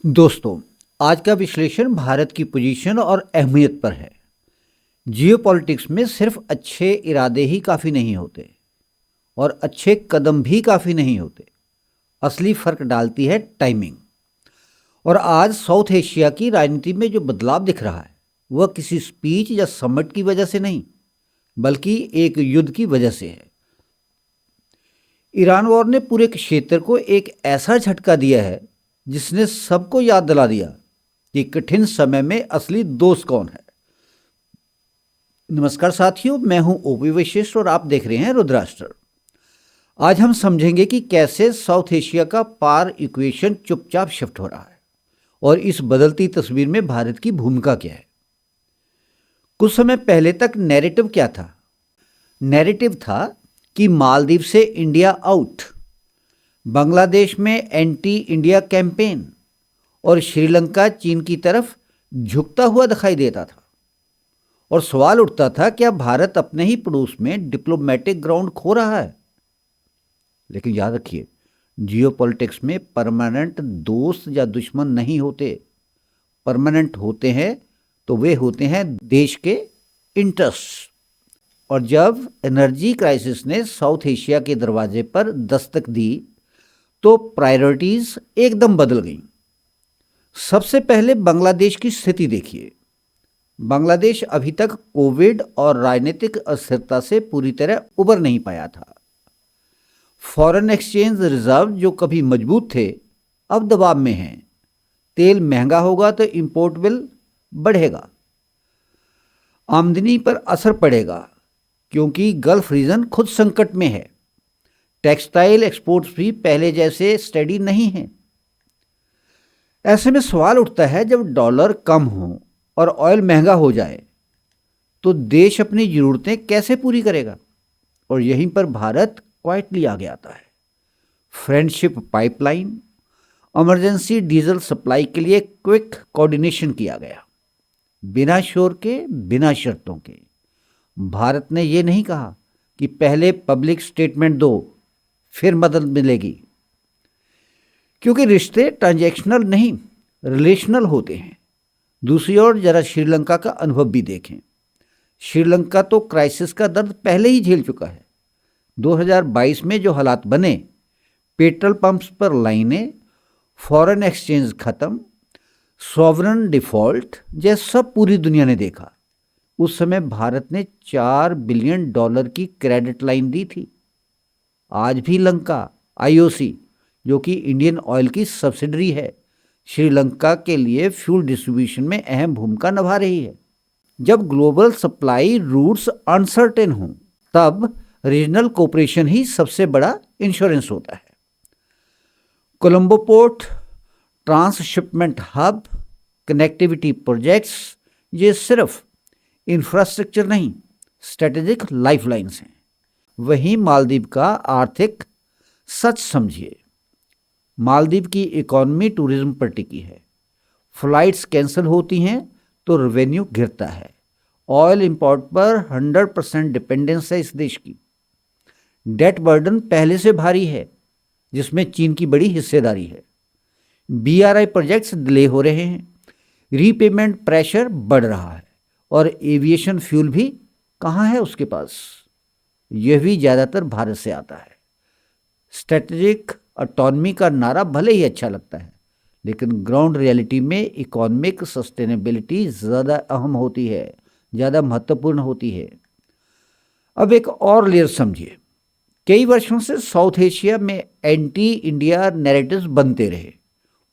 दोस्तों, आज का विश्लेषण भारत की पोजीशन और अहमियत पर है। जियोपॉलिटिक्स में सिर्फ अच्छे इरादे ही काफ़ी नहीं होते और अच्छे कदम भी काफ़ी नहीं होते। असली फ़र्क डालती है टाइमिंग। और आज साउथ एशिया की राजनीति में जो बदलाव दिख रहा है वह किसी स्पीच या समिट की वजह से नहीं, बल्कि एक युद्ध की वजह से है। ईरान वॉर ने पूरे क्षेत्र को एक ऐसा झटका दिया है जिसने सबको याद दिला दिया कि कठिन समय में असली दोस्त कौन है। नमस्कार साथियों, मैं हूं ओपी वशिष्ठ और आप देख रहे हैं रुद्राष्ट्र। आज हम समझेंगे कि कैसे साउथ एशिया का पार इक्वेशन चुपचाप शिफ्ट हो रहा है और इस बदलती तस्वीर में भारत की भूमिका क्या है। कुछ समय पहले तक नैरेटिव क्या था? नैरेटिव था कि मालदीव से इंडिया आउट, बांग्लादेश में एंटी इंडिया कैंपेन और श्रीलंका चीन की तरफ झुकता हुआ दिखाई देता था। और सवाल उठता था, क्या भारत अपने ही पड़ोस में डिप्लोमेटिक ग्राउंड खो रहा है? लेकिन याद रखिए, जियोपॉलिटिक्स में परमानेंट दोस्त या दुश्मन नहीं होते। परमानेंट होते हैं तो वे होते हैं देश के इंटरेस्ट। और जब एनर्जी क्राइसिस ने साउथ एशिया के दरवाजे पर दस्तक दी तो प्रायोरिटीज एकदम बदल गईं। सबसे पहले बांग्लादेश की स्थिति देखिए। बांग्लादेश अभी तक कोविड और राजनीतिक अस्थिरता से पूरी तरह उबर नहीं पाया था। फॉरेन एक्सचेंज रिजर्व जो कभी मजबूत थे अब दबाव में हैं। तेल महंगा होगा तो इंपोर्ट बिल बढ़ेगा, आमदनी पर असर पड़ेगा क्योंकि गल्फ रीजन खुद संकट में है। टेक्सटाइल एक्सपोर्ट्स भी पहले जैसे स्टेडी नहीं हैं। ऐसे में सवाल उठता है, जब डॉलर कम हो और ऑयल महंगा हो जाए तो देश अपनी ज़रूरतें कैसे पूरी करेगा? और यहीं पर भारत क्वाइटली आगे आता है। Friendship pipeline, emergency diesel supply के लिए क्विक कोऑर्डिनेशन किया गया, बिना शोर के, बिना शर्तों के। भारत ने ये नहीं कहा कि पहले पब्लिक स्टेटमेंट दो फिर मदद मिलेगी, क्योंकि रिश्ते ट्रांजैक्शनल नहीं रिलेशनल होते हैं। दूसरी ओर जरा श्रीलंका का अनुभव भी देखें। श्रीलंका तो क्राइसिस का दर्द पहले ही झेल चुका है। 2022 में जो हालात बने, पेट्रोल पंप्स पर लाइनें, फॉरेन एक्सचेंज खत्म, सॉवरन डिफॉल्ट, जैसा सब पूरी दुनिया ने देखा। उस समय भारत ने $4 बिलियन की क्रेडिट लाइन दी थी। आज भी लंका आईओसी, जो कि इंडियन ऑयल की सब्सिडरी है, श्रीलंका के लिए फ्यूल डिस्ट्रीब्यूशन में अहम भूमिका निभा रही है। जब ग्लोबल सप्लाई रूट्स अनसर्टेन हों तब रीजनल कोऑपरेशन ही सबसे बड़ा इंश्योरेंस होता है। Colombo port, transshipment hub, connectivity projects, ये सिर्फ इंफ्रास्ट्रक्चर नहीं, स्ट्रेटेजिक लाइफलाइंस हैं। वहीं मालदीव का आर्थिक सच समझिए। मालदीव की इकॉनमी टूरिज्म पर टिकी है। फ्लाइट्स कैंसिल होती हैं तो रेवेन्यू गिरता है। ऑयल इंपोर्ट पर 100% डिपेंडेंस है इस देश की। डेट बर्डन पहले से भारी है, जिसमें चीन की बड़ी हिस्सेदारी है। बीआरआई प्रोजेक्ट्स डिले हो रहे हैं, रीपेमेंट प्रेशर बढ़ रहा है और एविएशन फ्यूल भी कहाँ है उसके पास? यह भी ज़्यादातर भारत से आता है। स्ट्रेटेजिक ऑटोनॉमी का नारा भले ही अच्छा लगता है, लेकिन ग्राउंड रियलिटी में इकोनॉमिक सस्टेनेबिलिटी ज़्यादा अहम होती है, ज़्यादा महत्वपूर्ण होती है। अब एक और लेयर समझिए। कई वर्षों से साउथ एशिया में एंटी इंडिया नैरेटिव्स बनते रहे।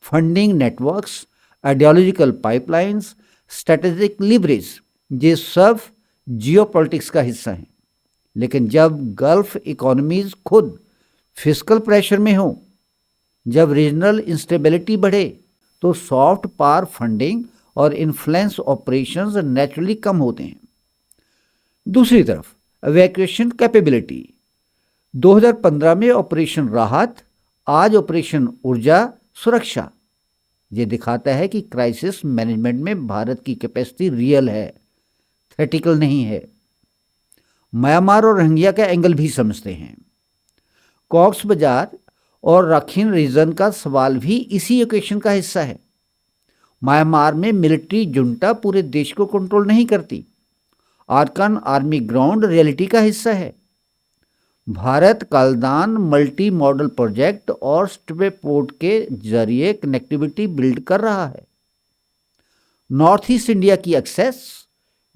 Funding networks, ideological pipelines, strategic leverage, ये सब जियोपॉलिटिक्स का हिस्सा हैं। लेकिन जब गल्फ इकोनॉमीज खुद फिस्कल प्रेशर में हो, जब रीजनल इंस्टेबिलिटी बढ़े, तो सॉफ्ट पावर फंडिंग और इन्फ्लुएंस ऑपरेशंस नेचुरली कम होते हैं। दूसरी तरफ इवैक्यूएशन कैपेबिलिटी, 2015 में ऑपरेशन राहत, आज ऑपरेशन ऊर्जा सुरक्षा, ये दिखाता है कि क्राइसिस मैनेजमेंट में भारत की कैपेसिटी रियल है, थ्रेटिकल नहीं है। म्यांमार और रोहिंग्या का एंगल भी समझते हैं। कॉक्स बाजार और राखीन रीजन का सवाल भी इसी इक्वेशन का हिस्सा है। म्यांमार में मिलिट्री जुंटा पूरे देश को कंट्रोल नहीं करती। आरकान आर्मी ग्राउंड रियलिटी का हिस्सा है। Bharat Kaladan multi modal project और स्पेपोर्ट के जरिए कनेक्टिविटी बिल्ड कर रहा है। नॉर्थ ईस्ट इंडिया की access,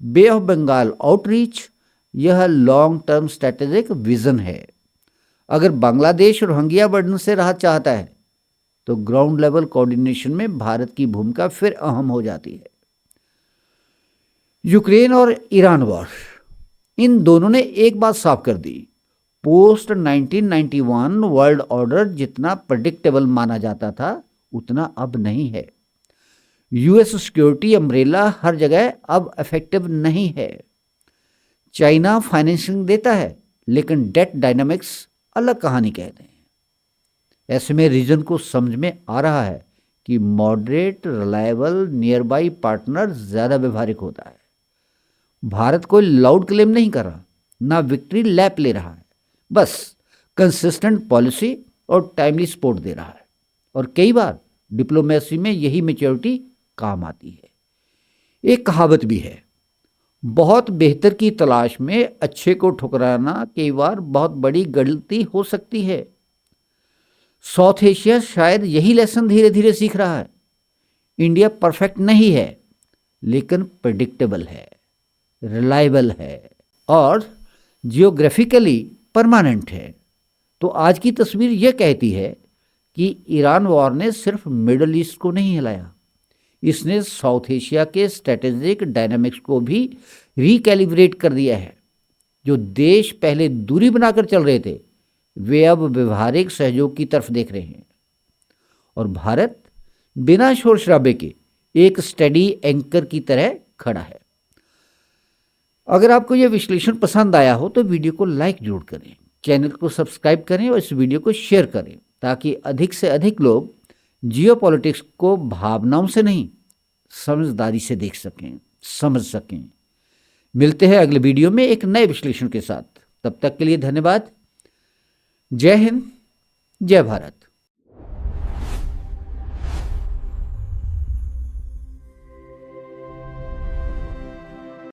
bay of Bengal outreach, यह लॉन्ग टर्म स्ट्रेटेजिक विजन है। अगर बांग्लादेश रोहिंग्या बर्डन से राहत चाहता है तो ग्राउंड लेवल कोऑर्डिनेशन में भारत की भूमिका फिर अहम हो जाती है। यूक्रेन और ईरान वॉर, इन दोनों ने एक बात साफ कर दी, पोस्ट 1991 वर्ल्ड ऑर्डर जितना प्रेडिक्टेबल माना जाता था उतना अब नहीं है। यूएस सिक्योरिटी अम्ब्रेला हर जगह अब इफेक्टिव नहीं है। चाइना फाइनेंसिंग देता है लेकिन डेट डायनामिक्स अलग कहानी कहते हैं। ऐसे में रीजन को समझ में आ रहा है कि moderate reliable near by partner ज़्यादा व्यवहारिक होता है। भारत कोई लाउड क्लेम नहीं कर रहा, ना विक्ट्री लैप ले रहा है, बस कंसिस्टेंट पॉलिसी और टाइमली सपोर्ट दे रहा है। और कई बार डिप्लोमेसी में यही मैच्योरिटी काम आती है। एक कहावत भी है, बहुत बेहतर की तलाश में अच्छे को ठुकराना कई बार बहुत बड़ी गलती हो सकती है। साउथ एशिया शायद यही लेसन धीरे धीरे सीख रहा है। इंडिया परफेक्ट नहीं है लेकिन प्रेडिक्टेबल है, रिलायबल है और जियोग्राफिकली परमानेंट है। तो आज की तस्वीर यह कहती है कि ईरान वॉर ने सिर्फ मिडल ईस्ट को नहीं हिलाया, इसने साउथ एशिया के स्ट्रेटेजिक डायनामिक्स को भी रिकैलिब्रेट कर दिया है। जो देश पहले दूरी बनाकर चल रहे थे वे अब व्यवहारिक सहयोग की तरफ देख रहे हैं और भारत बिना शोर शराबे के एक स्टडी एंकर की तरह खड़ा है। अगर आपको यह विश्लेषण पसंद आया हो तो वीडियो को लाइक जरूर करें, चैनल को सब्सक्राइब करें और इस वीडियो को शेयर करें ताकि अधिक से अधिक लोग जियोपॉलिटिक्स को भावनाओं से नहीं समझदारी से देख सकें, समझ सकें। मिलते हैं अगले वीडियो में एक नए विश्लेषण के साथ। तब तक के लिए धन्यवाद। जय हिंद, जय भारत।